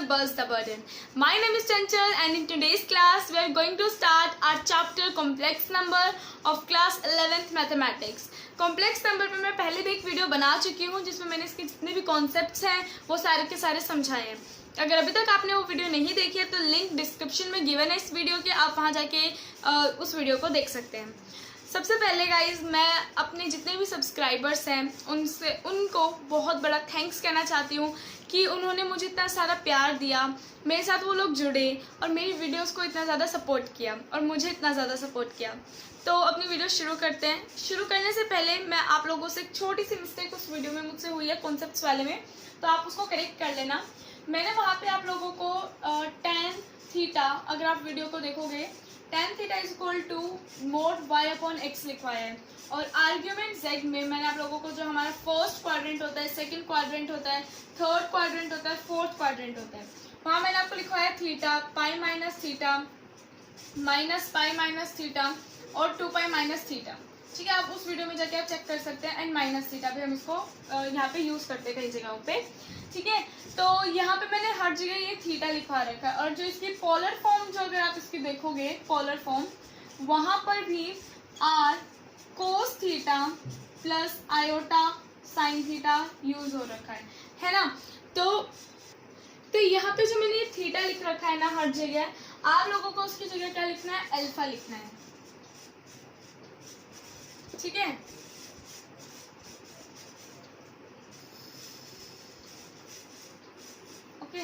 burst the burden. My name is Chanchal and in today's class we are going to start our chapter complex number of class 11th mathematics. Complex number पे मैं पहले भी एक video बना चुकी हूँ जिसमें मैंने इसके जितने भी कॉन्सेप्ट्स हैं वो सारे के सारे समझाए हैं. अगर अभी तक आपने वो वीडियो नहीं देखी है तो लिंक डिस्क्रिप्शन में गिवन है इस वीडियो के, आप वहाँ जाके उस वीडियो को देख सकते हैं. सबसे पहले गाइज मैं अपने जितने भी सब्सक्राइबर्स हैं उनको बहुत बड़ा थैंक्स कहना चाहती हूँ कि उन्होंने मुझे इतना सारा प्यार दिया, मेरे साथ वो लोग जुड़े और मेरी वीडियोस को इतना ज़्यादा सपोर्ट किया और मुझे इतना ज़्यादा सपोर्ट किया. तो अपनी वीडियो शुरू करते हैं. शुरू करने से पहले मैं आप लोगों से एक छोटी सी मिस्टेक उस वीडियो में मुझसे हुई है कॉन्सेप्ट्स वाले में, तो आप उसको करेक्ट कर लेना. मैंने वहाँ पे आप लोगों को tan थीटा, अगर आप वीडियो को देखोगे, tan theta is equal to mod y upon x लिखवाया है और आर्ग्यूमेंट z में मैंने आप लोगों को जो हमारा फर्स्ट क्वाड्रेंट होता है, सेकंड क्वाड्रेंट होता है, थर्ड क्वाड्रेंट होता है, फोर्थ क्वाड्रेंट होता है, वहाँ मैंने आपको लिखवाया theta, pi minus theta, minus pi minus theta और 2 पाई माइनस थीटा. ठीक है, आप उस वीडियो में जाके आप चेक कर सकते हैं. एंड माइनस थीटा भी हम इसको यहाँ पे यूज करते हैं कई जगहों पे. ठीक है, तो यहाँ पे मैंने हर जगह ये थीटा लिखवा रखा है और जो इसकी पोलर फॉर्म जो अगर आप इसकी देखोगे पोलर फॉर्म, वहां पर भी r cos theta plus iota sine theta use हो रखा है ना. तो यहाँ पे जो मैंने ये थीटा लिख रखा है ना हर जगह, आप लोगों को उसकी जगह क्या लिखना है, अल्फा लिखना है. ठीक है, ओके,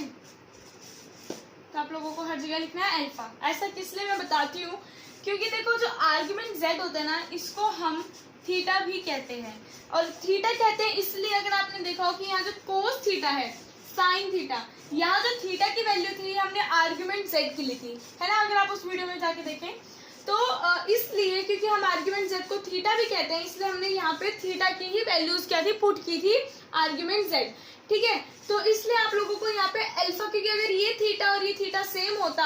तो आप लोगों को हर जगह लिखना है अल्फा. ऐसा किस लिए मैं बताती हूँ, क्योंकि देखो जो आर्ग्यूमेंट z होता है ना, इसको हम थीटा भी कहते हैं. और थीटा कहते हैं इसलिए, अगर आपने देखा हो कि यहाँ जो कोस थीटा है, साइन थीटा, यहाँ जो थीटा की वैल्यू थी हमने आर्ग्यूमेंट z की लिखी है ना, अगर आप उस वीडियो में जाके देखें तो इसलिए क्योंकि हम आर्ग्यूमेंट z को थीटा भी कहते हैं, इसलिए हमने यहाँ पे थीटा की ही वैल्यूज क्या थी, पुट की थी आर्ग्यूमेंट z. ठीक है, तो इसलिए आप लोगों को यहाँ पे अल्फा, क्योंकि अगर ये थीटा और ये थीटा सेम होता,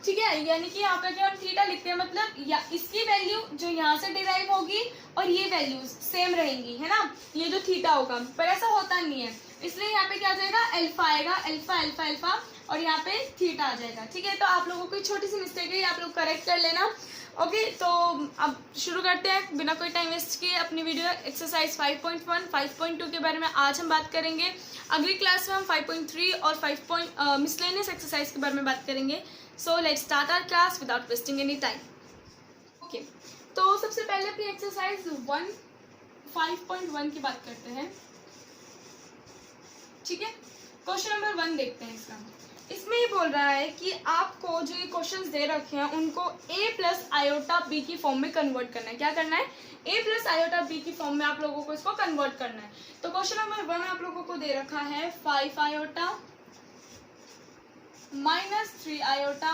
ठीक है, यानी कि यहाँ पे जो हम थीटा लिखते हैं मतलब या इसकी वैल्यू जो यहाँ से डिराइव होगी और ये वैल्यूज सेम रहेंगी, है ना, ये जो थीटा होगा, पर ऐसा होता नहीं है. इसलिए यहाँ पे क्या आ जाएगा, अल्फा आएगा, अल्फा अल्फा अल्फा और यहाँ पे थीटा आ जाएगा. ठीक है, तो आप लोगों को छोटी सी मिस्टेक है, आप लोग करेक्ट कर लेना. ओके, तो अब शुरू करते हैं बिना कोई टाइम वेस्ट किए अपनी वीडियो. एक्सरसाइज 5.1, 5.2 के बारे में आज हम बात करेंगे. अगली क्लास में हम 5.3 और 5 मिसलेनियस एक्सरसाइज के बारे में बात करेंगे. So let's start our class without wasting any time. Okay, तो सबसे पहले अपनी एक्सरसाइज 5.1 की बात करते हैं. ठीक है, क्वेश्चन नंबर 1 देखते हैं. इसमें ये बोल रहा है कि आपको जो ये क्वेश्चंस दे रखे हैं उनको a प्लस आयोटा b की फॉर्म में कन्वर्ट करना है. क्या करना है, a प्लस आयोटा b की फॉर्म में आप लोगों को इसको कन्वर्ट करना है. तो क्वेश्चन नंबर 1 आप लोगों को दे रखा है 5 iota minus 3 iota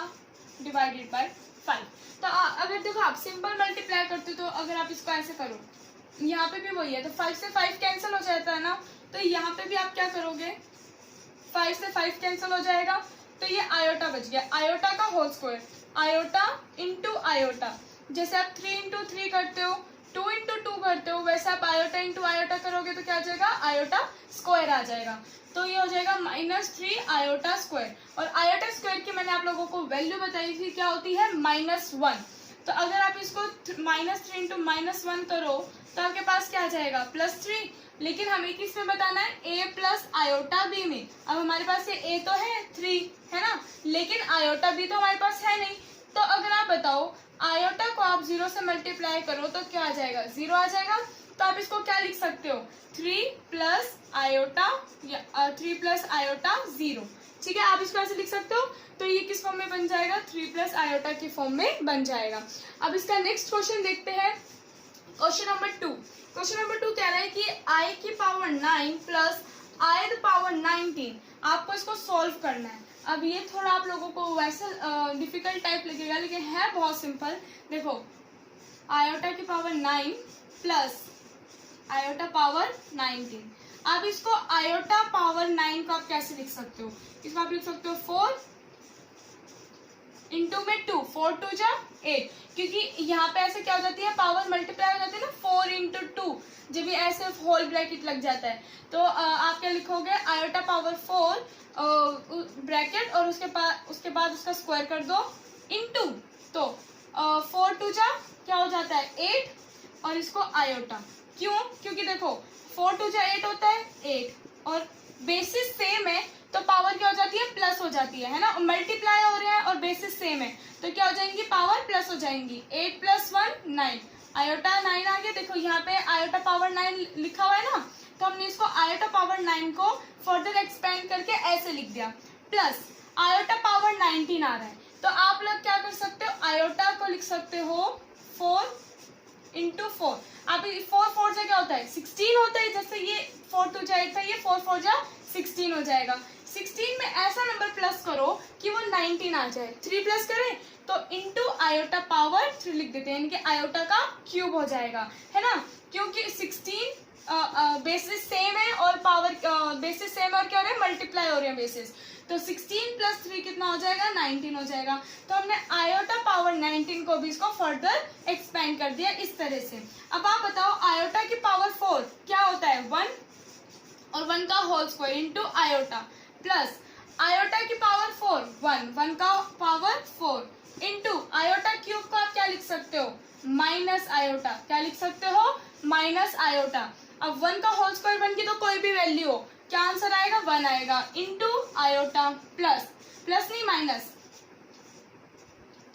divided by 5. तो अगर देखो आप सिंपल मल्टीप्लाई करते हो तो अगर आप इसको ऐसे करो, यहाँ पे भी वही है, तो 5 से 5 कैंसिल हो जाता है ना, तो यहाँ पे भी आप क्या करोगे, 5 से 5 कैंसिल हो जाएगा, तो ये आयोटा बच गया, आयोटा का whole square, iota into iota. जैसे आप 3 इंटू 3 करते हो, 2 इंटू 2 करते हो, वैसे आप आयोटा इंटू आयोटा करोगे तो क्या आ जाएगा, आयोटा स्क्वायर आ जाएगा. तो ये हो जाएगा -3 आयोटा स्क्वायर. और आयोटा स्क्वायर की मैंने आप लोगों को वैल्यू बताई थी, क्या होती है, -1. तो अगर आप इसको -3 इंटू -1 करो तो आपके पास क्या आ जाएगा, +3. लेकिन हमें किस में बताना है, a प्लस आयोटा b में. अब हमारे पास ये a तो है 3, है ना, लेकिन आयोटा b तो हमारे पास है नहीं. तो अगर आप बताओ आयोटा को आप 0 से मल्टीप्लाई करो तो क्या आ जाएगा, 0 आ जाएगा. तो आप इसको क्या लिख सकते हो, 3 प्लस आयोटा या 3 प्लस आयोटा 0. ठीक है, आप इसको ऐसे लिख सकते हो. तो ये किस फॉर्म में बन जाएगा, 3 प्लस आयोटा की फॉर्म में बन जाएगा. अब इसका नेक्स्ट क्वेश्चन देखते हैं. Question number 2. क्वेश्चन नंबर 2 कह रहा है कि i की power 9 plus i the power 19, आपको इसको सॉल्व करना है. अब ये थोड़ा आप लोगों को वैसा डिफिकल्ट टाइप लगेगा, लेकिन है बहुत सिंपल. देखो, आयोटा की पावर 9 प्लस आयोटा पावर 19. अब इसको आयोटा पावर 9 को आप कैसे लिख सकते हो, इसको आप लिख सकते हो 4 इंटू में 2, 4 2 8, क्योंकि यहाँ पे ऐसे क्या हो जाती है, पावर मल्टीप्लाई हो जाती है ना, 4 इंटू 2. जब भी ऐसे होल ब्रैकेट लग जाता है। तो आप क्या लिखोगे, आयोटा पावर 4 ब्रैकेट और उसके बाद उसका स्क्वायर कर दो इनटू, तो 4 टू जा क्या हो जाता है 8 और इसको आयोटा। क्यों? क्योंकि देखो 4 टू जा 8 होता है 8 और बेसिस सेम है तो पावर क्या हो जाती है प्लस हो जाती है ना, मल्टीप्लाई हो रहा है और बेसिस सेम है तो क्या हो जाएंगी पावर प्लस हो जाएंगी। 8 + 1 9, आयोटा 9 आ गया। देखो यहाँ पे आयोटा पावर 9 लिखा हुआ है ना, तो हमने इसको आयोटा पावर 9 को फर्दर एक्सपेंड करके ऐसे लिख दिया, प्लस आयोटा पावर 19 आ रहा है तो आप लोग क्या कर सकते हो, आयोटा को लिख सकते हो 4 × 4। आप 4 4 जा क्या होता है 16 होता है, जैसे ये 4 2 जा 8 था, ये 4 4 जा 16 हो जाएगा। 16 में ऐसा नंबर प्लस करो कि वो 19 आ जाए। 3 प्लस करें तो इनटू आयोटा पावर 3 लिख देते हैं, यानी कि आयोटा का क्यूब हो जाएगा, है ना, क्योंकि 16 बेसिस सेम है और पावर बेसिस सेम और क्या हो रहा है मल्टीप्लाई हो रहे हैं बेसिस, तो 16 + 3 कितना हो जाएगा 19 हो जाएगा। तो हमने आयोटा पावर 19 को भी इसको फर्दर एक्सपेंड कर दिया इस तरह से। अब आप बताओ आयोटा की पावर 4 क्या होता है 1 और 1 का whole square into iota, plus iota की पावर 4 1 का पावर 4 इनटू आयोटा क्यूब को आप क्या लिख सकते हो माइनस आयोटा, क्या लिख सकते हो माइनस आयोटा। अब 1 का होल स्क्वायर 1 की तो कोई भी वैल्यू हो, क्या आंसर आएगा 1 आएगा, इनटू आयोटा प्लस नहीं माइनस,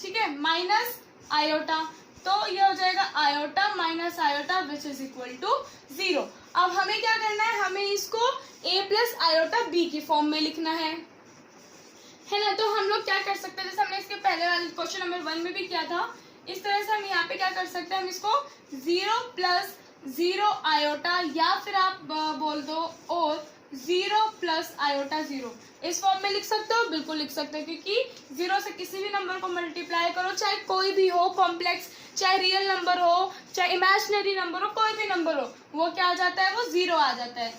ठीक है, माइनस आयोटा, तो ये हो जाएगा iota minus iota which is equal to 0। अब हमें क्या करना है, हमें इसको a प्लस आयोटा b की फॉर्म में लिखना है ना। तो हम लोग क्या कर सकते हैं, जैसे हमने इसके पहले वाले क्वेश्चन नंबर 1 में भी किया था, इस तरह से हम यहाँ पे क्या कर सकते हैं, हम इसको 0 + 0 आयोटा या फिर आप बोल दो और 0 + आयोटा 0 इस फॉर्म में लिख सकते हो, बिल्कुल लिख सकते हो, क्योंकि 0 से किसी भी नंबर को मल्टीप्लाई करो, चाहे कोई भी हो कॉम्प्लेक्स, चाहे रियल नंबर हो चाहे इमेजिनरी नंबर हो, कोई भी नंबर हो, वो क्या आ जाता है वो 0 आ जाता है।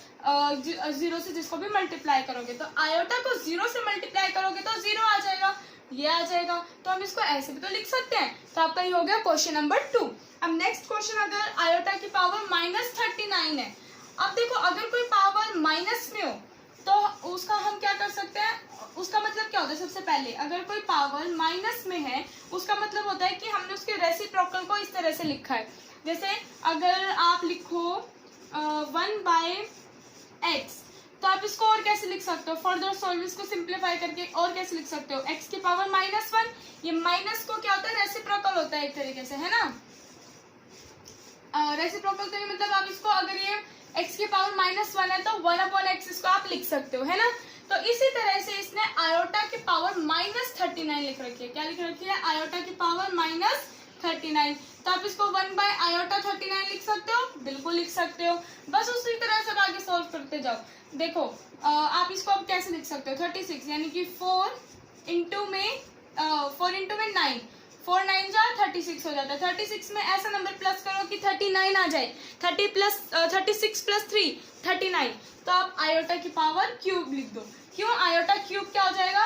0 से जिसको भी मल्टीप्लाई करोगे, तो आयोटा को 0 से मल्टीप्लाई करोगे तो 0 आ जाएगा, ये आ जाएगा, तो हम इसको ऐसे भी तो लिख सकते हैं। तो आपका ये हो गया क्वेश्चन नंबर 2। अब नेक्स्ट क्वेश्चन, अगर आयोटा की पावर -39 है, अब देखो अगर कोई पावर माइनस में हो तो उसका हम क्या कर सकते हैं, उसका मतलब क्या होता है, सबसे पहले अगर कोई पावर माइनस में है उसका मतलब होता है कि हमने उसके रेसिप्रोकल को इस तरह से लिखा है। जैसे अगर आप लिखो 1/x, तो आप इसको और कैसे लिख सकते हो, फर्दर सॉल्व इसको सिंप्लीफाई करके और कैसे लिख सकते हो, x की पावर -1, ये माइनस को क्या होता है रेसिप्रोकल होता है एक तरीके से, है ना, रेसिप्रोकल का मतलब आप इसको अगर ये x की पावर -1 है तो 1/x इसको आप लिख सकते हो, है ना। तो इसी तरह से इसने आयोटा की पावर -39 लिख रखी है, क्या लिख रखी है आयोटा की पावर -39, तो आप इसको 1/आयोटा39 लिख सकते हो, बिल्कुल लिख सकते हो। बस उसी तरह से आगे सॉल्व करते जाओ। देखो आप इसको अब कैसे लिख सकते हो 36, यानी कि 4 इंटू में 9, 4 9 जा 36 हो जाता है। 36 में ऐसा नंबर प्लस करो कि 39 आ जाए, 36 + 3 39, तो आप आयोटा की पावर क्यूब लिख दो। क्यों, आयोटा क्यूब क्या हो जाएगा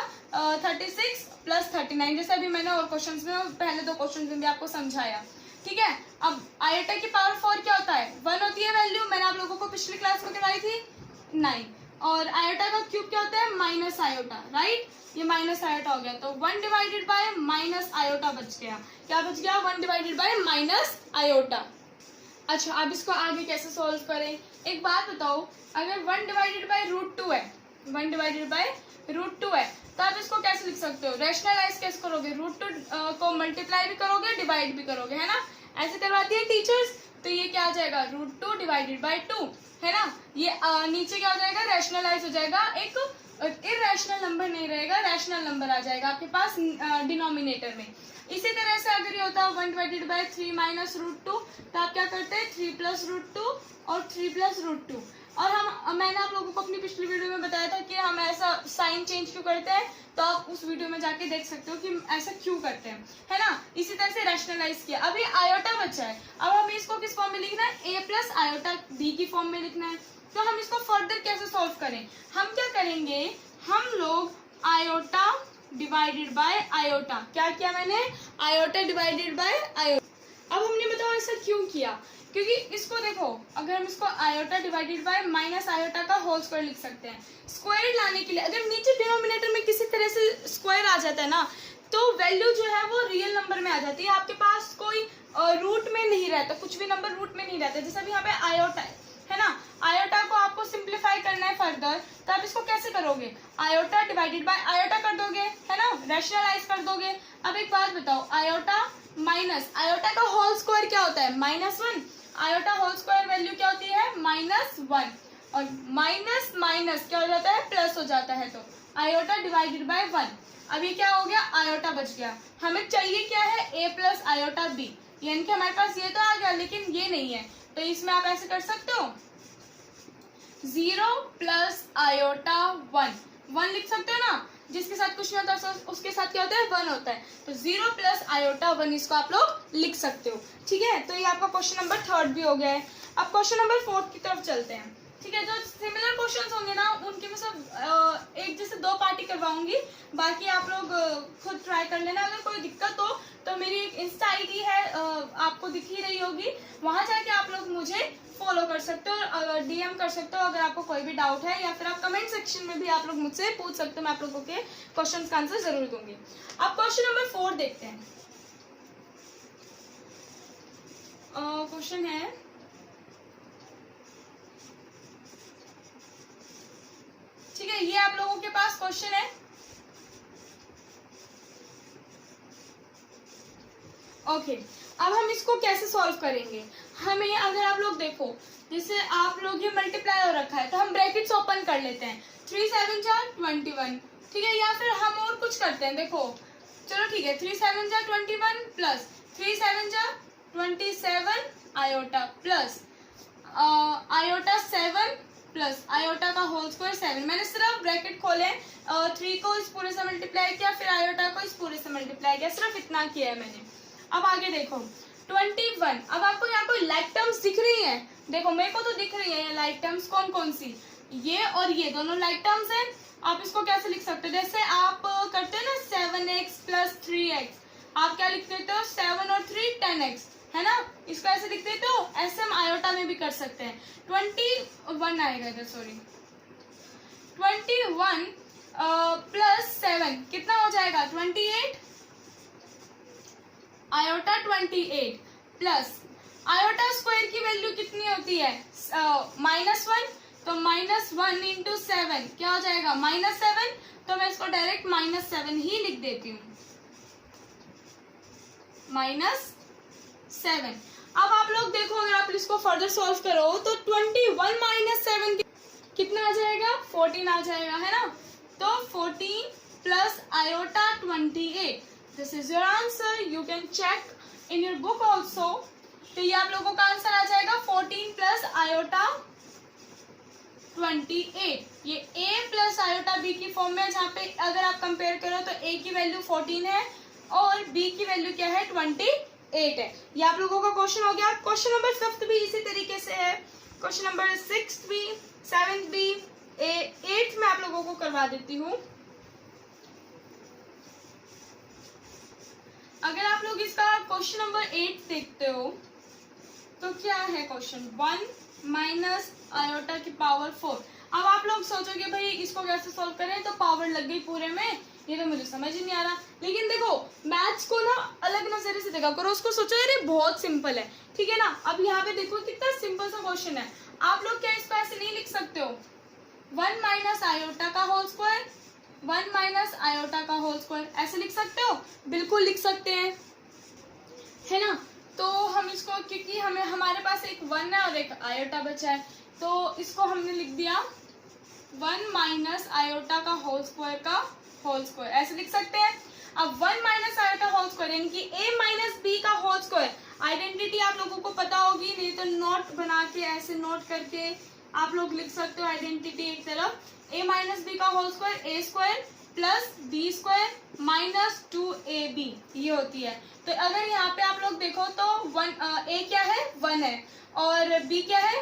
36 + 39, जैसे अभी मैंने और क्वेश्चंस में पहले 2 क्वेश्चन में भी आपको समझाया, ठीक है। अब आयोटा की पावर 4 क्या होता है 1 होती है वैल्यू, मैंने आप लोगों को पिछली क्लास में करवाई थी 9, और आयोटा का क्यूब क्या होता है माइनस आयोटा, राइट, ये माइनस आयोटा हो गया, तो 1/- माइनस आयोटा बच गया, क्या बच गया 1/- माइनस आयोटा। अच्छा, अब इसको आगे कैसे सॉल्व करें, एक बात बताओ, अगर 1/√2 है, 1/√2 है, तो आप इसको कैसे लिख सकते हो, रैशनलाइज कैसे करोगे, √2 को मल्टीप्लाई भी करोगे डिवाइड भी करोगे, है ना, ऐसे करवाती है टीचर्स। तो ये क्या आ जाएगा √2/2, है ना, ये नीचे क्या हो जाएगा रैशनलाइज हो जाएगा, एक इरैशनल नंबर नहीं रहेगा, रैशनल नंबर आ जाएगा आपके पास डिनोमिनेटर में। इसी तरह से अगर ये होता है 1/3 - √2, तो आप क्या करते हैं 3 + √2 और 3 + √2, और मैंने आप लोगों को अपनी पिछली वीडियो में बताया था कि हम ऐसा साइन चेंज क्यों करते हैं, तो आप उस वीडियो में जाके देख सकते हो कि ऐसा क्यों करते हैं, है ना। इसी तरह से रैशनलाइज किया। अभी आयोटा बचा है, अब हमें इसको किस फॉर्म में लिखना है a + आयोटा b की फॉर्म में लिखना है। तो हम इसको फर्दर कैसे सॉल्व करें, हम क्या करेंगे, हम लोग आयोटा डिवाइडेड बाय आयोटा, क्या किया मैंने आयोटा डिवाइडेड बाय आयोटा। अब हमने बताओ ऐसा क्यों किया, क्योंकि इसको देखो, अगर हम इसको iota divided by minus iota का होल स्क्वायर लिख सकते हैं। स्क्वायर लाने के लिए अगर नीचे डिनोमिनेटर में किसी तरह से स्क्वायर आ जाता है ना, तो वैल्यू जो है वो रियल नंबर में आ जाती है, आपके पास कोई रूट में नहीं रहता, कुछ भी नंबर रूट में नहीं रहता। जैसे अभी यहाँ पे आयोटा है ना, आयोटा को आपको सिंप्लीफाई करना है फर्दर, तो आप इसको कैसे करोगे, आयोटा डिवाइडेड बाय आयोटा कर दोगे, है ना, रैशनलाइज कर दोगे। अब एक बात बताओ, आयोटा माइनस आयोटा का होल स्क्वायर क्या होता है, -1, आयोटा होल स्क्वायर वैल्यू क्या होती है, -1, और माइनस माइनस क्या हो जाता है, प्लस हो जाता है, तो आयोटा डिवाइडेड बाय 1। अब ये क्या हो गया, आयोटा बच गया। हमें चाहिए क्या है, a प्लस आयोटा b, यानी कि हमारे पास ये तो आ गया लेकिन ये नहीं है, तो इसमें आप ऐसे कर सकते हो 0 प्लस आयोटा 1 लिख सकते हो ना, जिसके साथ कुछ नहीं होता उसके साथ क्या होता है, 1 होता है, तो 0 प्लस आयोटा 1 इसको आप लोग लिख सकते हो। ठीक है, तो ये आपका क्वेश्चन नंबर 3 भी हो गया है। अब क्वेश्चन नंबर 4 की तरफ चलते हैं। ठीक है, जो सिमिलर क्वेश्चंस होंगे ना उनके में सब एक जैसे 2 पार्टी करवाऊंगी, बाकी आप लोग खुद ट्राई कर लेना। अगर कोई दिक्कत हो तो मेरी एक इंस्टा आईडी है, आपको दिख ही रही होगी, वहां जाके आप लोग मुझे फॉलो कर सकते हो और डीएम कर सकते हो अगर आपको कोई भी डाउट है, या फिर आप कमेंट सेक्शन में भी आप लोग मुझसे पूछ सकते हो, मैं आप लोगों के क्वेश्चन का आंसर जरूर दूंगी। अब क्वेश्चन नंबर 4 देखते हैं। क्वेश्चन है, ठीक है, ये आप लोगों के पास क्वेश्चन है। ओके, अब हम इसको कैसे सॉल्व करेंगे, हमें अगर आप लोग देखो, जैसे आप लोग ये मल्टीप्लाई हो रखा है तो हम ब्रैकेट्स ओपन कर लेते हैं, 3 7 जा 21, ठीक है, या फिर हम और कुछ करते हैं, देखो चलो ठीक है, 3 7 जा 21 प्लस 3 7 जा 27 iota plus iota 7 plus iota का होल स्क्वायर 7। मैंने सिर्फ ब्रैकेट खोले, 3 को इस पूरे से मल्टीप्लाई किया, फिर आयोटा को इस पूरे से मल्टीप्लाई किया, सिर्फ इतना किया है मैंने। अब आगे देखो 21, अब आपको यहाँ कोई लाइक टर्म्स दिख रही हैं, देखो मेरे को तो दिख रही है ये लाइक टर्म्स, कौन कौन सी, ये और ये दोनों लाइक टर्म्स हैं। आप इसको कैसे लिख सकते हो, जैसे आप करते हैं ना 7x प्लस 3x, आप क्या लिख देते हो, 7 और 3 10x, है ना, इसको ऐसे लिख देते हो। ऐसे हम आयोटा में भी कर सकते हैं, 21 आएगा इधर, सॉरी 21 प्लस 7 कितना हो जाएगा, 28 आयोटा 28 प्लस आयोटा स्क्वायर की वैल्यू कितनी होती है, -1, तो -1 इंटू 7 क्या हो जाएगा, -7, तो मैं इसको डायरेक्ट -7 ही लिख देती हूँ, -7। अब आप लोग देखो, अगर आप इसको फर्दर सॉल्व करो तो 21 माइनस 7 कितना आ जाएगा, 14 आ जाएगा, है ना, तो 14 plus iota 28, this is your answer, you can check in your book also. तो ये आप लोगों का आंसर आ जाएगा 14 प्लस आयोटा 28। ये a प्लस आयोटा b की फॉर्म में, जहाँ पे अगर आप कंपेयर करो तो a की वैल्यू 14 है और b की वैल्यू क्या है, 28 है। ये आप लोगों का क्वेश्चन हो गया। क्वेश्चन नंबर 5 भी इसी तरीके से है, क्वेश्चन नंबर 6 भी, 7 भी, 8 में आप लोगों को करवा देती हूँ। अगर आप लोग इसका क्वेश्चन नंबर 8 देखते हो तो क्या है क्वेश्चन, 1 माइनस आयोटा की पावर 4। अब आप लोग सोचोगे भाई इसको कैसे सॉल्व करें, तो पावर लग गई पूरे में, ये तो मुझे समझ ही नहीं आ रहा। लेकिन देखो मैथ्स को ना अलग नजरिए से देखा करो, उसको सोचो यार बहुत सिंपल है, ठीक है ना। अब यहाँ पे देखो कितना सिंपल सा क्वेश्चन है, आप लोग क्या इसको ऐसे नहीं लिख सकते हो, 1 माइनस आयोटा का होल स्क्वायर, 1 माइनस आयोटा का होल स्क्वायर, ऐसे लिख सकते हो, बिल्कुल लिख सकते हैं, है ना। तो हम इसको, क्योंकि हमें हमारे पास एक 1 है और एक आयोटा बचा है, तो इसको हमने लिख दिया 1 माइनस आयोटा का होल स्क्वायर का होल स्क्वायर, ऐसे लिख सकते हैं। अब 1 माइनस आयोटा होल स्क्वायर यानी कि a माइनस बी का होल स्क्वायर, आइडेंटिटी आप लोगों को पता होगी, नहीं तो नोट बना के ऐसे नोट करके आप लोग लिख सकते हो आइडेंटिटी एक तरफ, a माइनस बी का whole square a square plus b square minus 2ab ये होती है। तो अगर यहाँ पे आप लोग देखो तो a क्या है, 1 है, और b क्या है,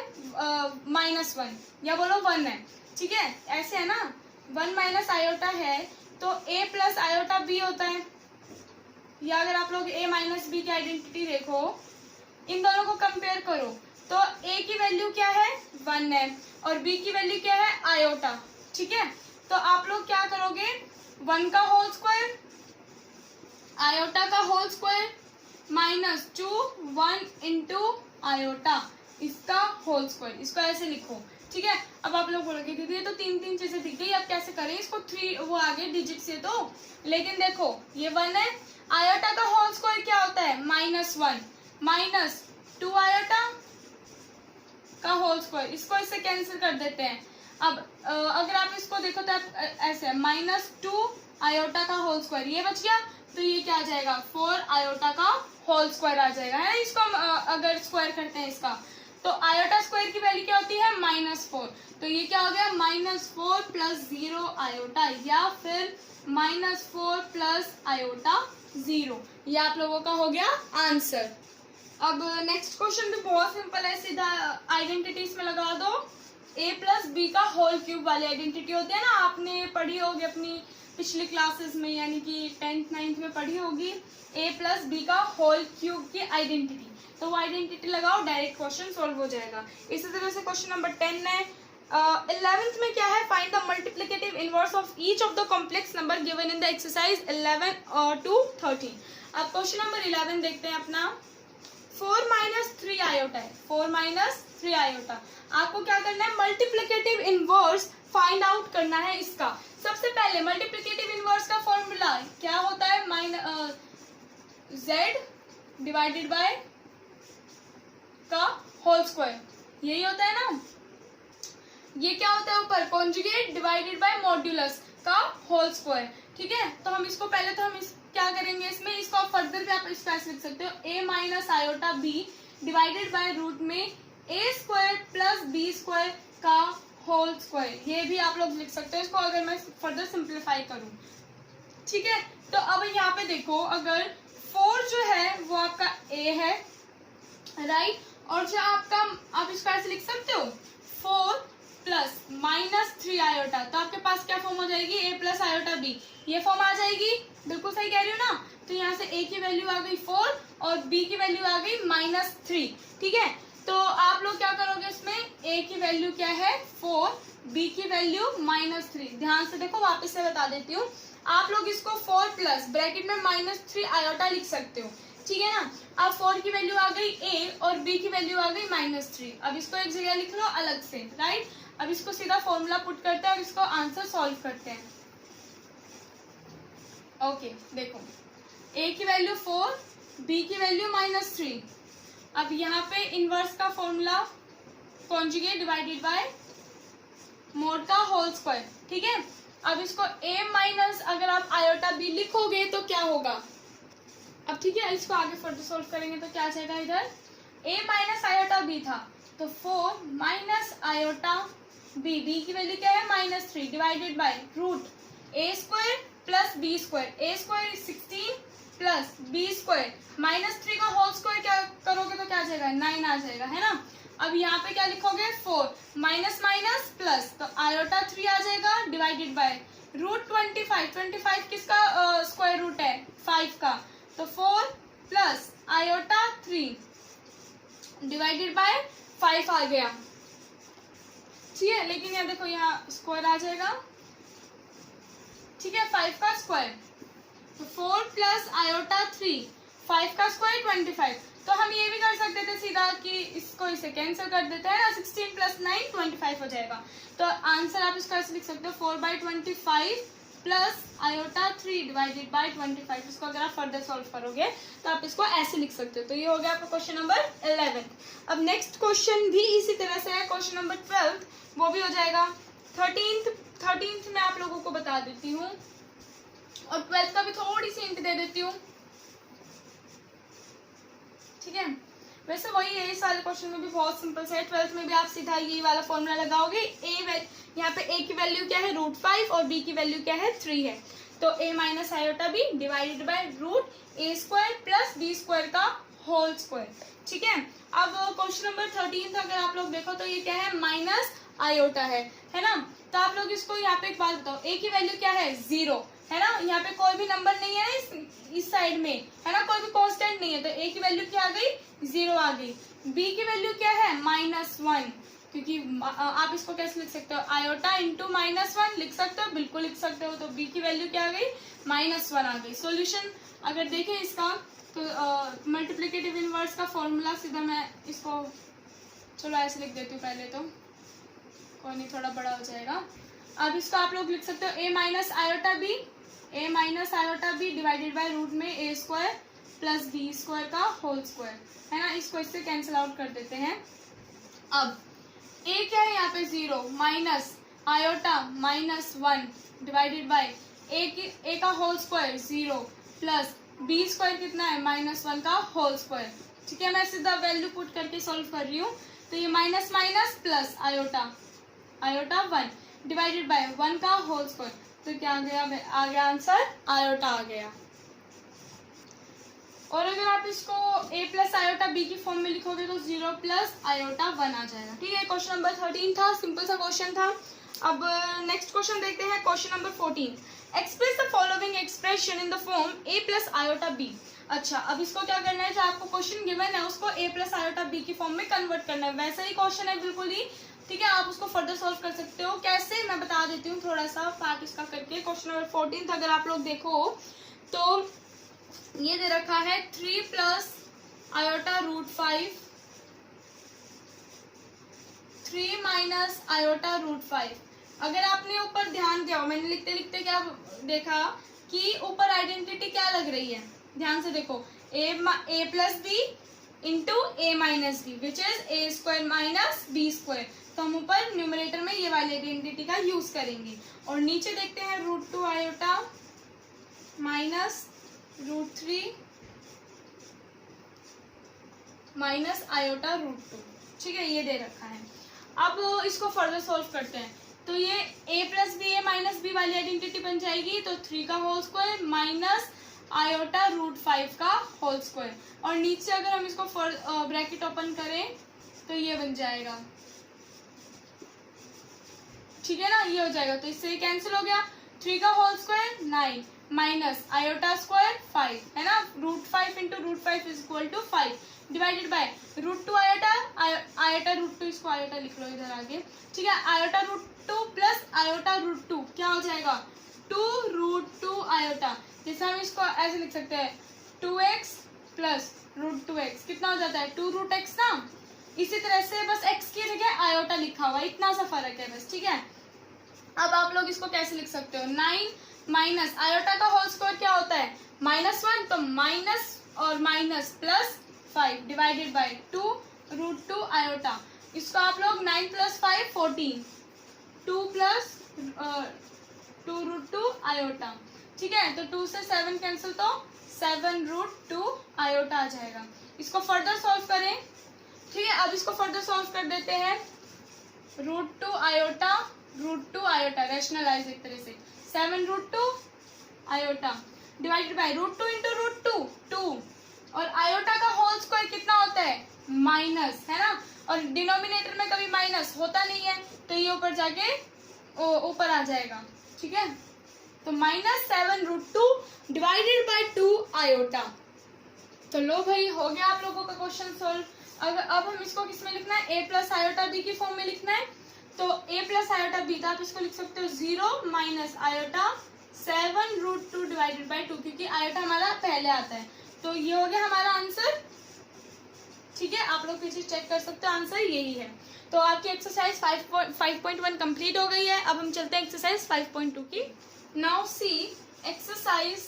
-1, या बोलो 1 है, ठीक है, ऐसे है ना, 1 माइनस आयोटा है तो a प्लस आयोटा b होता है। या अगर आप लोग a माइनस बी की आइडेंटिटी देखो, इन दोनों को कंपेयर करो तो a की वैल्यू क्या है 1 है और b की वैल्यू क्या है आयोटा, ठीक है। तो आप लोग क्या करोगे 1 का होल स्क्वायर आयोटा का whole square minus 2 1 into iota इसका होल स्क्वायर, इसको ऐसे लिखो, ठीक है। अब आप लोग बोलोगे दीदी ये तो तीन चीजें दिख गई, अब कैसे करें इसको 3 वो आगे डिजिट से, तो लेकिन देखो ये 1 है, आयोटा का होल स्क्वायर क्या होता है -1 माइनस 2 आयोटा का होल स्क्वायर, इसको इससे कैंसिल कर देते हैं। अब अगर आप इसको देखो तो आप ऐसे -2 आयोटा का होल स्क्वायर ये बच गया, तो ये क्या आ जाएगा 4 आयोटा का होल स्क्वायर आ जाएगा, है। इसको हम अगर स्क्वायर करते हैं इसका तो आयोटा स्क्वायर की वैल्यू क्या होती है -4, तो ये क्या हो गया -4 प्लस 0 आयोटा या फिर -4 प्लस आयोटा 0, ये आप लोगों का हो गया आंसर। अब नेक्स्ट क्वेश्चन भी बहुत सिंपल है, सीधा आइडेंटिटीज में लगा दो। a प्लस बी का होल क्यूब वाली आइडेंटिटी होती है ना, आपने पढ़ी होगी अपनी पिछली क्लासेस में, यानी कि 10th 9th में पढ़ी होगी a प्लस बी का होल क्यूब की आइडेंटिटी, तो वो आइडेंटिटी लगाओ डायरेक्ट क्वेश्चन सॉल्व हो जाएगा। इसी तरह से क्वेश्चन नंबर 10 है 11th में क्या है, find the multiplicative inverse of each of the complex number given in the exercise 11 to 13। अब क्वेश्चन नंबर 11 देखते हैं अपना। 4 माइनस 3 आयोटा है, 4 माइनस 3 आयोटा, आपको क्या करना है मल्टीप्लिकेटिव इनवर्स फाइंड आउट करना है इसका। सबसे पहले मल्टीप्लिकेटिव इनवर्स का फॉर्मूला क्या होता है z डिवाइडेड बाय का होल स्क्वायर, यही होता है ना। ये क्या होता है ऊपर कॉन्जुगेट डिवाइडेड बाय मॉड्यूलस का होल स्क्वायर, ठीक है। तो हम इसको पहले तो हम इस क्या करेंगे इसमें, इसको आप फर्दर भी आप इसको ऐसे लिख सकते हो a minus iota b divided by root में a square plus b square का होल स्क्वायर, ये भी आप लोग लिख सकते हो इसको अगर मैं फर्दर सिंप्लीफाई करूं, ठीक है। तो अब यहाँ पे देखो अगर 4 जो है वो आपका a है, राइट, और जो आपका आप इसको ऐसे लिख सकते हो 4 प्लस -3 आयोटा, तो आपके पास क्या फॉर्म हो जाएगी a प्लस आयोटा b, ये फॉर्म आ जाएगी, बिल्कुल सही कह रही हूँ ना। तो यहाँ से a की वैल्यू आ गई 4 और b की वैल्यू आ गई -3, ठीक है। तो आप लोग क्या करोगे इसमें a की वैल्यू क्या है 4, b की वैल्यू -3, ध्यान से देखो वापस से बता देती हूँ, आप लोग इसको 4 प्लस ब्रैकेट में -3 आयोटा लिख सकते हो, ठीक है ना। अब 4 की वैल्यू आ गई a और b की वैल्यू आ गई -3, अब इसको एक जगह लिख लो अलग से, राइट। अब इसको सीधा फॉर्मूला पुट करते हैं और इसको आंसर सॉल्व करते हैं। ओके देखो a की वैल्यू 4, b की वैल्यू -3, अब यहाँ पे इनवर्स का formula conjugate divided by mode का होल स्क्वायर, ठीक है। अब इसको a माइनस अगर आप आयोटा b लिखोगे तो क्या होगा, अब ठीक है इसको आगे फर्दर सॉल्व करेंगे तो क्या आ जाएगा, इधर a माइनस आयोटा b था तो 4 माइनस आयोटा b, b की वैल्यू क्या है -3 divided by root a square plus b square, a square 16 plus b square -3 का होल स्क्वायर क्या करोगे तो क्या आ जाएगा 9 आ जाएगा, है ना। अब यहाँ पे क्या लिखोगे 4 माइनस माइनस प्लस, तो आयोटा 3 आ जाएगा डिवाइडेड बाय रूट 25 किसका स्क्वायर रूट है 5 का, तो 4 प्लस आयोटा 3 डिवाइडेड बाय 5 आ गया, ठीक है। लेकिन यहाँ देखो यहाँ स्क्वायर आ जाएगा, ठीक है, 5 का स्क्वायर, तो 4 प्लस आयोटा 3 5 का स्क्वायर 25, तो हम ये भी कर सकते थे सीधा कि इसको इसे कैंसिल कर देते हैं ना, 16 प्लस 9 25 हो जाएगा। तो आंसर आप इसको ऐसे लिख सकते हो 4/25 प्लस आयोटा 3 डिवाइडेड बाय 25, इसको अगर आप फर्दर सॉल्व करोगे तो आप इसको ऐसे लिख सकते हो। तो ये हो गया आपका क्वेश्चन नंबर 11। अब नेक्स्ट क्वेश्चन भी इसी तरह से है, क्वेश्चन नंबर 12 वो भी हो जाएगा। 13th में आप लोगों को बता देती हूँ और 12th का भी थोड़ी सी हिंट दे देती हूँ, ठीक है। वैसे वही है, इस वाले क्वेश्चन में भी बहुत सिंपल सा है। 12th में भी आप सीधा ये वाला फॉर्मूला लगाओगे, यहाँ पे a की वैल्यू क्या है √5 और b की वैल्यू क्या है 3 है, तो a minus iota b divided by root a square plus b square का होल स्क्वायर, ठीक है। अब क्वेश्चन नंबर 13 अगर आप लोग देखो तो ये क्या है माइनस आयोटा है ना। तो आप लोग इसको यहाँ पे एक बात बताओ, a की वैल्यू क्या है 0, है ना, यहाँ पे कोई भी नंबर नहीं है इस साइड में, है ना, कोई भी कांस्टेंट नहीं है, तो ए की वैल्यू क्या आ गई, 0 आ गई। बी की वैल्यू क्या है, -1, क्योंकि आप इसको कैसे लिख सकते हो, आयोटा इंटू -1 लिख सकते हो, बिल्कुल लिख सकते हो। तो बी की वैल्यू क्या आ गई, -1 आ गई। सॉल्यूशन अगर देखें इसका, तो मल्टीप्लिकेटिव इनवर्स का फॉर्मूला सीधा मैं इसको, चलो ऐसे लिख देती हूँ पहले, तो कोई नहीं, थोड़ा बड़ा हो जाएगा। अब इसको आप लोग लिख सकते हो a minus iota B divided by root में a² प्लस b² का होल स्क्वायर, है ना, इसको इससे कैंसिल आउट कर देते हैं। अब a क्या है यहाँ पे 0 minus iota -1 divided by a का होल स्क्वायर 0 प्लस b² कितना है, -1 का होल स्क्वायर। ठीक है, मैं सीधा वैल्यू पुट करके सॉल्व कर रही हूँ। तो ये minus minus plus iota 1 divided by 1 का होल स्क्वायर, तो क्या आ गया आंसर, आयोटा आ गया। और अगर आप इसको a प्लस आयोटा b की फॉर्म में लिखोगे तो 0 प्लस आयोटा 1 आ जाएगा। ठीक है, क्वेश्चन नंबर 13 था, सिंपल सा क्वेश्चन था। अब नेक्स्ट क्वेश्चन देखते हैं, question number 14। Express the following expression in the form a plus iota b। अच्छा, अब इसको क्या करना है, जो आपको क्वेश्चन गिवन है उसको a प्लस आयोटा b की फॉर्म में कन्वर्ट करना है। वैसा ही क्वेश्चन है बिल्कुल ही, ठीक है, आप उसको फर्दर सॉल्व कर सकते हो। कैसे, मैं बता देती हूँ थोड़ा सा पार्ट इसका करके। क्वेश्चन नंबर 14 अगर आप लोग देखो तो ये दे रखा है 3 plus iota root 5, 3 minus iota root 5। अगर आपने ऊपर ध्यान दिया हो, मैंने लिखते लिखते क्या देखा कि ऊपर आइडेंटिटी क्या लग रही है, ध्यान से देखो, a plus B into a minus B which is a² minus b²। तो हम ऊपर न्यूमरेटर में ये वाली आइडेंटिटी का यूज करेंगे। और नीचे देखते हैं √2 आयोटा माइनस √3 माइनस आयोटा √2। ठीक है, ये दे रखा है। अब इसको फर्दर सॉल्व करते हैं। तो ये a plus B a minus B वाली आइडेंटिटी बन जाएगी, तो 3 का होल स्क्वायर माइनस आयोटा √5 का होल स्क्वायर। और नीचे अगर हम इसको ब्रैकेट ओपन करें तो ये बन जाएगा। ठीक है ना, ये हो जाएगा, तो इससे कैंसिल हो गया। 3 का whole square 9 minus iota square 5, है ना, √5 into √5 is equal to 5 divided by √2 iota √2, इसको आयोटा लिख लो इधर आगे। ठीक है, आयोटा √2 प्लस आयोटा √2 क्या हो जाएगा, 2√2 आयोटा। जैसे हम इसको ऐसे लिख सकते हैं 2x प्लस √2x कितना हो जाता है, 2√x ना। इसी तरह से बस x की जगह आयोटा लिखा हुआ, इतना सा फर्क है बस। ठीक है, अब आप लोग इसको कैसे लिख सकते हो, 9 माइनस आयोटा का होल स्क्वायर क्या होता है, -1, तो माइनस और minus plus 5 divided bye 2√2 iota. इसको आप लोग 9 प्लस 5 14, 2 प्लस 2√2 आयोटा। ठीक है, तो 2 से 7 कैंसिल, तो 7√2 आयोटा आ जाएगा। इसको फर्दर सॉल्व करें। ठीक है, अब इसको फर्दर सॉल्व कर देते हैं। √2 आयोटा रैशनलाइज एक तरह से, 7√2 आयोटा डिवाइडेड बाय √2 इंटू √2 2, और आयोटा का होल स्क्वायर कितना होता है, माइनस, है ना, और डिनोमिनेटर में कभी माइनस होता नहीं है, तो ये ऊपर जाके ऊपर आ जाएगा। ठीक है, तो -7√2 डिवाइडेड बाय 2 आयोटा। तो लो भाई, हो गया आप लोगों का क्वेश्चन सॉल्व। अगर अब हम इसको किस में लिखना है, a प्लस आयोटा b की फॉर्म में लिखना है। तो a प्लस आयोटा b, तो आप इसको लिख सकते हो 0 माइनस आयोटा 7√2 डिवाइडेड बाय 2, क्योंकि आयोटा हमारा पहले आता है। तो ये हो गया हमारा आंसर। ठीक है, आप लोग पीछे चेक कर सकते हो, आंसर यही है। तो आपकी एक्सरसाइज 5.1 कंप्लीट हो गई है। अब हम चलते हैं एक्सरसाइज 5.2 की। Now see exercise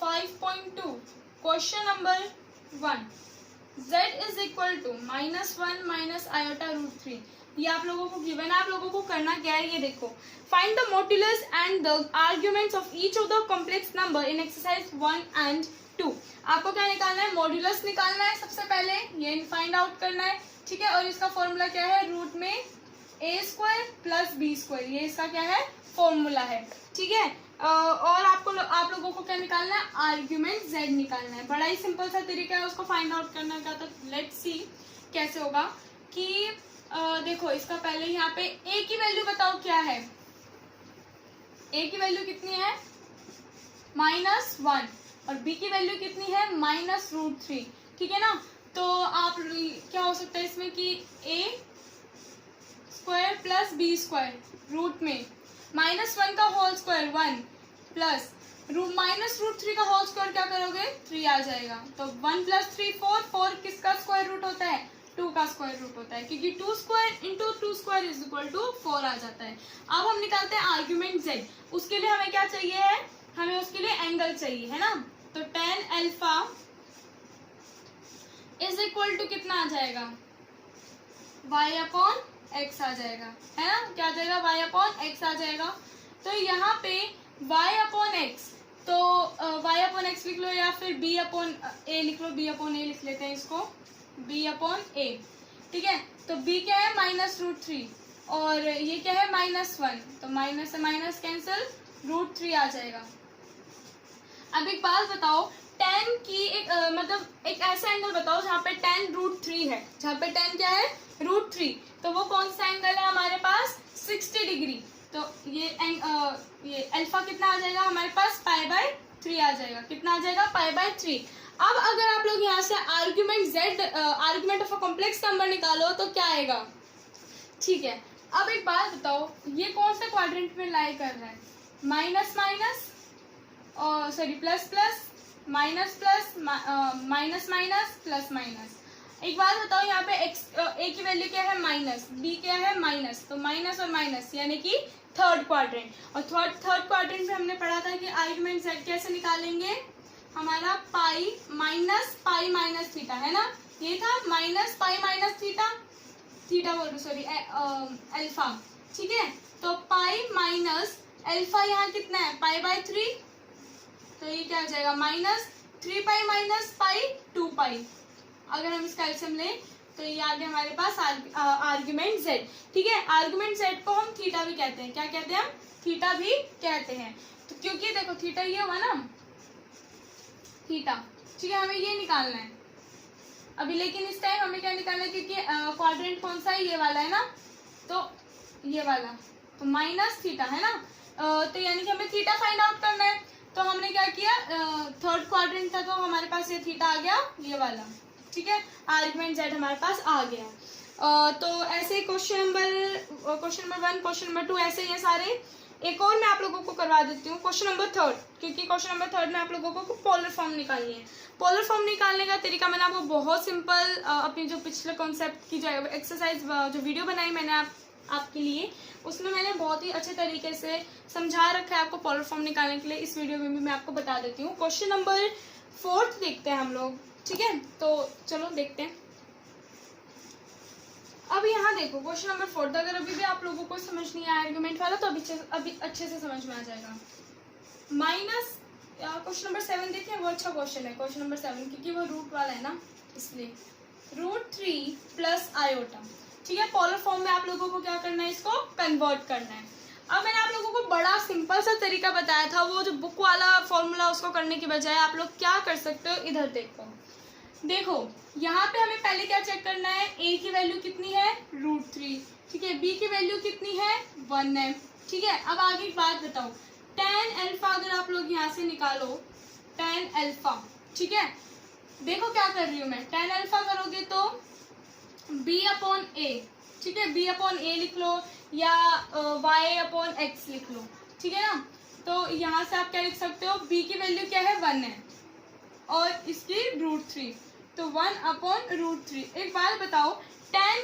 5.2 question number 1, z is equal to -1 minus iota √3। ये आप लोगों को गिवन है, आप लोगों को करना क्या है, ये देखो, find the modulus and the arguments of each of the complex number in exercise 1 and 2। आपको क्या निकालना है, मॉड्यूलस निकालना है सबसे पहले, ये फाइंड आउट करना है। ठीक है, और इसका फॉर्मूला क्या है, रूट में a² प्लस b², ये इसका क्या है, फॉर्मूला है। ठीक है, और आप लोगों को क्या निकालना है, आर्ग्यूमेंट z निकालना है। बड़ा ही सिंपल सा तरीका है उसको फाइंड आउट करने का। तो लेट्स सी कैसे होगा कि देखो, इसका पहले यहाँ पे a की वैल्यू बताओ क्या है, ए की वैल्यू कितनी है -1 और बी की वैल्यू कितनी है -√3, ठीक है ना। तो आप क्या हो सकता है इसमें कि a² प्लस b² रूट में -1 का होल स्क्वायर 1 प्लस -√3 का होल स्क्वायर क्या करोगे 3 आ जाएगा। तो 1 + 3 4 किसका स्क्वायर रूट होता है 2 का स्क्वायर रूट होता है, क्योंकि 2² × 2² = 4 आ जाता है। अब हम निकालते हैं आर्ग्यूमेंट z। उसके लिए हमें क्या चाहिए है, हमें उसके लिए एंगल चाहिए है ना। तो tan अल्फा = कितना आ जाएगा y/x आ जाएगा, है ना। क्या आ जाएगा y/x आ जाएगा। तो यहाँ पे y/x, तो y/x लिख लो या फिर b/a लिख लो, b/a लिख लेते हैं इसको, b/a, ठीक है। तो b क्या है -√3 और ये क्या है -1, तो माइनस से माइनस कैंसिल, √3 आ जाएगा। अब एक बात बताओ, tan की मतलब एक ऐसा एंगल बताओ जहाँ पे tan √3 है, जहाँ पे tan क्या है √3, तो वो कौन सा एंगल है हमारे पास 60 डिग्री। तो ये अल्फा कितना आ जाएगा हमारे पास π/3 आ जाएगा। कितना आ जाएगा π/3। अब अगर आप लोग यहाँ से argument of a complex number निकालो तो क्या आएगा, ठीक है। अब एक बात बताओ, ये कौन सा क्वाड्रेंट में लाई कर रहा है, माइनस माइनस और sorry plus plus minus plus minus minus plus minus. एक बात बताओ, यहाँ पे ए की वैल्यू क्या है माइनस, बी क्या है माइनस, तो माइनस और माइनस यानी कि थर्ड क्वाड्रेंट। और थर्ड क्वाड्रेंट में हमने पढ़ा था कि आर्ग्यूमेंट z कैसे निकालेंगे, हमारा पाई माइनस थीटा है ना, ये था -पाई माइनस थीटा बोल रही सॉरी अल्फा, ठीक है। तो पाई माइनस अल्फा यहाँ कितना है π/3, तो ये क्या हो जाएगा -3π माइनस पाई 2π। अगर हम इसका एलसीएम लें तो ये आ गया हमारे पास आर्ग्यूमेंट z, ठीक है। आर्ग्यूमेंट z को हम थीटा भी कहते हैं, क्या कहते हैं हम थीटा भी कहते हैं। तो क्योंकि देखो थीटा ये हुआ ना थीटा, ठीक है, हमें ये निकालना है अभी, लेकिन इस टाइम हमें क्या निकालना है क्योंकि क्वाड्रेंट कौन सा है, ये वाला है ना, तो ये वाला, तो माइनस थीटा है ना। तो यानी कि हमें थीटा फाइंड आउट करना है। तो हमने क्या किया, थर्ड क्वाड्रेंट था तो हमारे पास ये थीटा आ गया ये वाला, ठीक है। आर्ग्यूमेंट z हमारे पास आ गया। तो ऐसे क्वेश्चन नंबर 1, क्वेश्चन नंबर 2 ऐसे ही है सारे। एक और मैं आप लोगों को करवा देती हूँ, क्वेश्चन नंबर 3, क्योंकि क्वेश्चन नंबर 3 में आप लोगों को पोलर फॉर्म निकालनी है। पोलर फॉर्म निकालने का तरीका मैंने आपको बहुत सिंपल अपनी जो पिछले कॉन्सेप्ट की जो एक्सरसाइज जो वीडियो बनाई मैंने आपके लिए, उसमें मैंने बहुत ही अच्छे तरीके से समझा रखा है आपको पोलर फॉर्म निकालने के लिए। इस वीडियो में भी मैं आपको बता देती हूँ। क्वेश्चन नंबर 4 देखते हैं हम लोग, ठीक है। तो चलो देखते हैं। अब यहाँ देखो क्वेश्चन नंबर 4, अगर अभी भी आप लोगों को समझ नहीं आया आर्गुमेंट वाला तो अभी अच्छे से समझ में आ जाएगा। क्वेश्चन नंबर 7 देखिए, वो अच्छा क्वेश्चन है क्वेश्चन नंबर 7, क्योंकि वो रूट वाला है ना, इसलिए √3 प्लस आयोटा, ठीक है। पोलर फॉर्म में आप लोगों को क्या करना है, इसको कन्वर्ट करना है। अब मैंने आप लोगों को बड़ा सिंपल सा तरीका बताया था, वो जो बुक वाला फॉर्मूला उसको करने की बजाय आप लोग क्या कर सकते हो, इधर देखो यहाँ पे हमें पहले क्या चेक करना है, a की वैल्यू कितनी है √3, ठीक है, b की वैल्यू कितनी है 1 है, ठीक है। अब आगे एक बात बताओ, tan अल्फा अगर आप लोग यहाँ से निकालो tan अल्फा, ठीक है, देखो क्या कर रही हूँ मैं, tan अल्फा करोगे तो b/a, ठीक है, b/a लिख लो या y/x लिख लो, ठीक है ना। तो यहाँ से आप क्या लिख सकते हो, b की वैल्यू क्या है 1 है और इसकी √3, तो 1/√3। एक बात बताओ, tan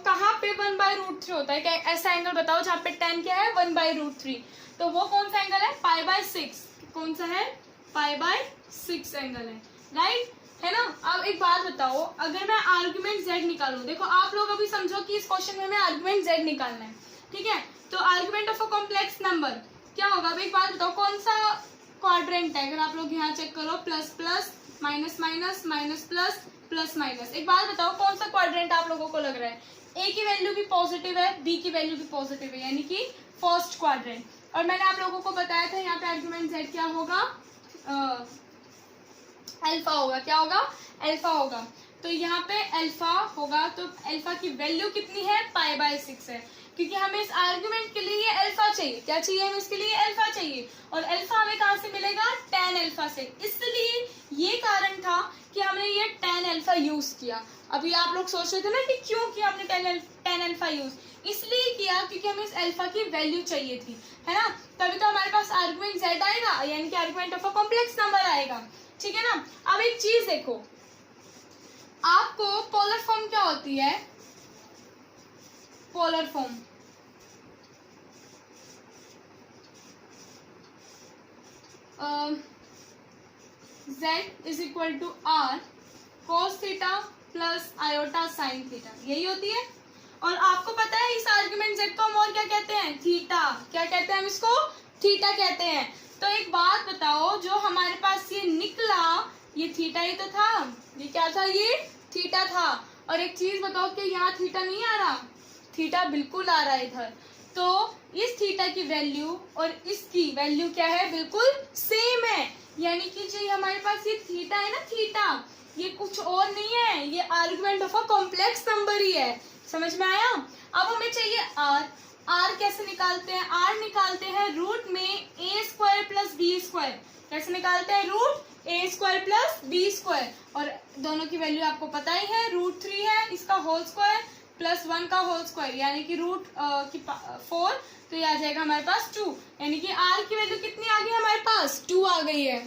कहाँ पे 1/√3 होता है, क्या ऐसा एंगल बताओ जहाँ पे tan क्या है 1/√3, तो वो कौन सा एंगल है π/6, कौन सा है π/6 एंगल है, राइट, है ना। अब एक बात बताओ, अगर मैं आर्गुमेंट z निकालूं, देखो आप लोग अभी समझो कि इस क्वेश्चन में हमें आर्गुमेंट z निकालना है, ठीक है। तो argument of a complex number क्या होगा, अब एक बात बताओ कौन सा क्वाड्रेंट है, अगर आप लोग यहाँ चेक करो plus plus minus minus minus plus plus minus. एक बात बताओ कौन सा क्वाड्रेंट आप लोगों को लग रहा है, a की वैल्यू भी पॉजिटिव है, b की वैल्यू भी पॉजिटिव है, यानी कि फर्स्ट क्वाड्रेंट। और मैंने आप लोगों को बताया था यहाँ पे आर्गुमेंट z क्या होगा, अल्फा होगा, क्या होगा अल्फा होगा। तो यहाँ पे अल्फा होगा, तो अल्फा की वैल्यू कितनी है, π/6 है, क्योंकि हमें इस आर्गुमेंट के लिए अल्फा चाहिए। क्या चाहिए हमें इसके लिए, अल्फा चाहिए, और अल्फा हमें कहाँ से मिलेगा, tan अल्फा से। इसलिए ये कारण था कि हमने ये tan अल्फा यूज किया। अभी आप लोग सोच रहे थे ना कि क्यों किया हमने tan अल्फा यूज, इसलिए किया क्योंकि हमें इस अल्फा की वैल्यू चाहिए थी, है ना। तभी तो हमारे पास आर्गुमेंट z आएगा, यानी कि argument of a complex number आएगा, ठीक है ना। अब एक चीज देखो, आपको पोलर फॉर्म क्या होती है, polar form z is equal to r cos theta plus iota sine theta, यही होती है। और आपको पता है इस आर्गुमेंट z को हम और क्या कहते हैं, थीटा। क्या कहते हैं हम इसको, थीटा कहते हैं। तो एक बात बताओ, जो हमारे पास ये निकला ये थीटा ही तो था, ये क्या था, ये थीटा था। और एक चीज बताओ कि यहाँ थीटा नहीं आ रहा, थीटा बिल्कुल आ रहा है इधर। तो इस थीटा की वैल्यू और इसकी वैल्यू क्या है, बिल्कुल सेम है। यानी कि जो हमारे पास ये थीटा है ना, थीटा ये कुछ और नहीं है, ये argument of a complex number ही है। समझ में आया। अब हमें चाहिए r कैसे निकालते हैं, r निकालते हैं रूट में a² प्लस b²। कैसे निकालते हैं, रूट a² प्लस b², और दोनों की वैल्यू आपको पता ही है, √3 है इसका होल स्क्वायर प्लस 1 का होल स्क्वायर, यानी कि √4, तो ये आ जाएगा हमारे पास 2, यानी कि r की वैल्यू कितनी आ गई हमारे पास, 2 आ गई है,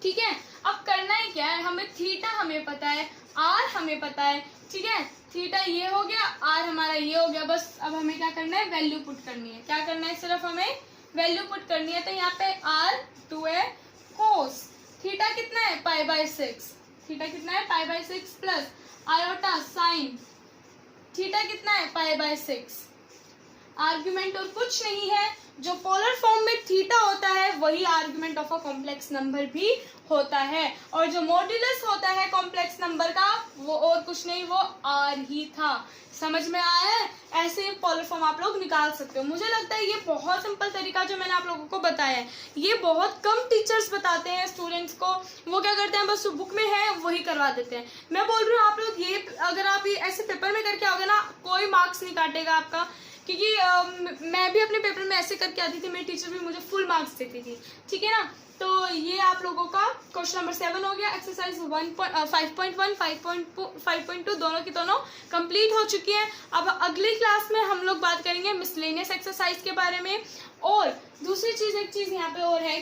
ठीक है। अब करना ही क्या है, हमें थीटा हमें पता है, r हमें पता है, ठीक है। थीटा ये हो गया, r हमारा ये हो गया, बस अब हमें क्या करना है, वैल्यू पुट करनी है। क्या करना है, सिर्फ हमें वैल्यू पुट करनी है। तो यहाँ पे r 2 है, कोस थीटा कितना है, π/6, थीटा कितना है, π/6 प्लस आयोटा साइन थीटा कितना है, π/6। आर्गुमेंट और कुछ नहीं है, जो पोलर फॉर्म में थीटा होता है वही argument of a complex number भी होता है, और जो मॉड्यूलस होता है कॉम्प्लेक्स नंबर का वो और कुछ नहीं, वो r ही था। समझ में आया है। ऐसे पोलर फॉर्म आप लोग निकाल सकते हो। मुझे लगता है ये बहुत सिंपल तरीका जो मैंने आप लोगों को बताया है, ये बहुत कम टीचर्स बताते हैं स्टूडेंट्स को। वो क्या करते हैं, बस बुक में है वही करवा देते हैं। मैं बोल रही हूँ आप लोग ये, अगर आप ये ऐसे पेपर में करके आओगे ना, कोई मार्क्स नहीं काटेगा आपका, क्योंकि मैं भी अपने पेपर में ऐसे करके आती थी, मेरी टीचर भी मुझे फुल मार्क्स देती थी, ठीक है ना। तो ये आप लोगों का क्वेश्चन नंबर 7 हो गया। एक्सरसाइज 5.1 5.2 दोनों की दोनों कंप्लीट हो चुकी है। अब अगली क्लास में हम लोग बात करेंगे मिसलेनियस एक्सरसाइज के बारे में। और दूसरी चीज, एक चीज यहाँ पे और है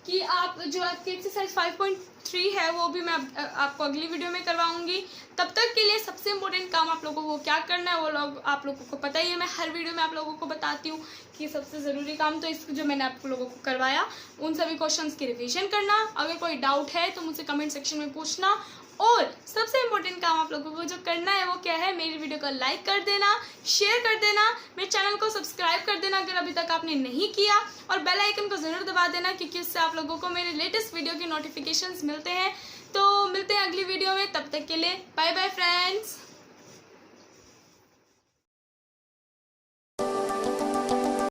कि आप जो आपकी एक्सरसाइज 5.3 है वो भी मैं आपको अगली वीडियो में करवाऊंगी। तब तक के लिए सबसे इम्पोर्टेंट काम आप लोगों को क्या करना है वो आप लोगों को पता ही है, मैं हर वीडियो में आप लोगों को बताती हूँ कि सबसे ज़रूरी काम तो इस जो मैंने आप लोगों को करवाया उन सभी क्वेश्चंस की रिवीजन करना। अगर कोई डाउट है तो मुझसे कमेंट सेक्शन में पूछना। और सबसे इम्पोर्टेंट काम आप लोगों को जो करना है वो क्या है, मेरी वीडियो को लाइक कर देना, शेयर कर देना, मेरे चैनल को सब्सक्राइब कर देना अगर अभी तक आपने नहीं किया, और बेल आइकन को ज़रूर दबा देना, क्योंकि इससे आप लोगों को मेरे लेटेस्ट वीडियो के नोटिफिकेशंस मिलते हैं। तो मिलते हैं अगली वीडियो में, तब तक के लिए बाय बाय फ्रेंड्स।